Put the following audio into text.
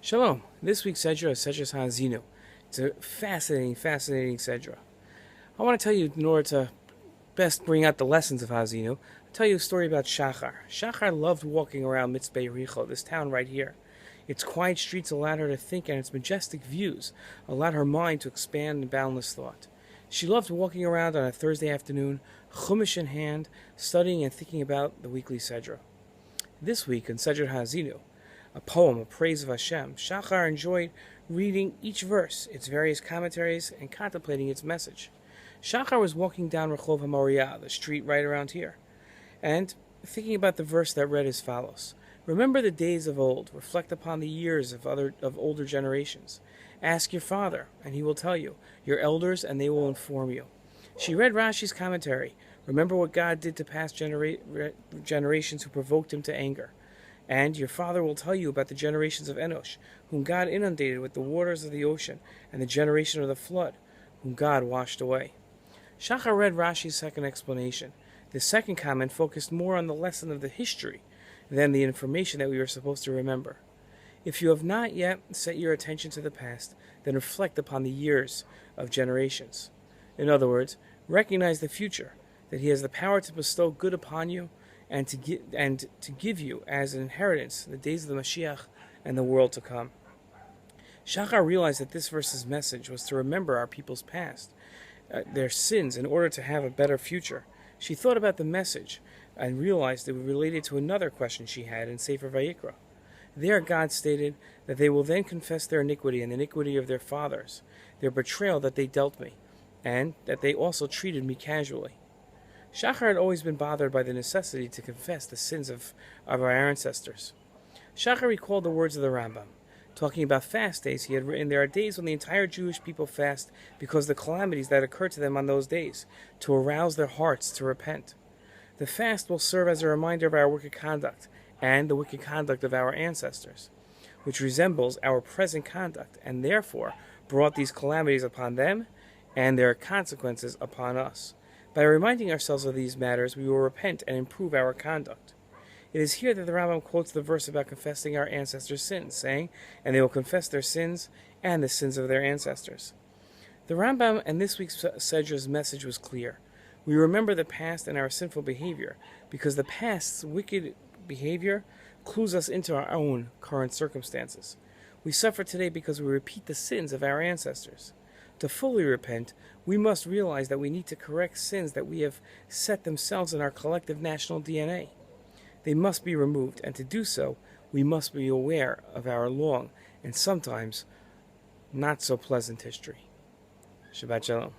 Shalom. This week's Sedra is Sedrat Haazinu. It's a fascinating Sedra. I want to tell you, in order to best bring out the lessons of Haazinu, I'll tell you a story about Shachar. Shachar loved walking around Mitzvah Yericho, this town right here. Its quiet streets allowed her to think, and its majestic views allowed her mind to expand in boundless thought. She loved walking around on a Thursday afternoon, Chumash in hand, studying and thinking about the weekly Sedra. This week in Sedrat Haazinu, a poem of praise of Hashem, Shachar enjoyed reading each verse, its various commentaries, and contemplating its message. Shachar was walking down Rehov HaMoriah, the street right around here, and thinking about the verse that read as follows: "Remember the days of old, reflect upon the years of older generations. Ask your father, and he will tell you, your elders, and they will inform you." She read Rashi's commentary, "Remember what God did to past generations who provoked him to anger. And your father will tell you about the generations of Enosh, whom God inundated with the waters of the ocean, and the generation of the flood, whom God washed away." Shachar read Rashi's second explanation. The second comment focused more on the lesson of the history than the information that we were supposed to remember. If you have not yet set your attention to the past, then reflect upon the years of generations. In other words, recognize the future, that he has the power to bestow good upon you, and to give you as an inheritance the days of the Mashiach and the world to come. Shachar realized that this verse's message was to remember our people's past, their sins, in order to have a better future. She thought about the message and realized it related to another question she had in Sefer Vayikra. There God stated that they will then confess their iniquity and the iniquity of their fathers, their betrayal that they dealt me, and that they also treated me casually. Shachar had always been bothered by the necessity to confess the sins of our ancestors. Shachar recalled the words of the Rambam. Talking about fast days, he had written, "There are days when the entire Jewish people fast because of the calamities that occurred to them on those days, to arouse their hearts to repent. The fast will serve as a reminder of our wicked conduct and the wicked conduct of our ancestors, which resembles our present conduct, and therefore brought these calamities upon them and their consequences upon us. By reminding ourselves of these matters, we will repent and improve our conduct." It is here that the Rambam quotes the verse about confessing our ancestors' sins, saying, "And they will confess their sins and the sins of their ancestors." The Rambam and this week's Sedra's message was clear. We remember the past and our sinful behavior, because the past's wicked behavior clues us into our own current circumstances. We suffer today because we repeat the sins of our ancestors. To fully repent, we must realize that we need to correct sins that we have set themselves in our collective national DNA. They must be removed, and to do so, we must be aware of our long and sometimes not so pleasant history. Shabbat Shalom.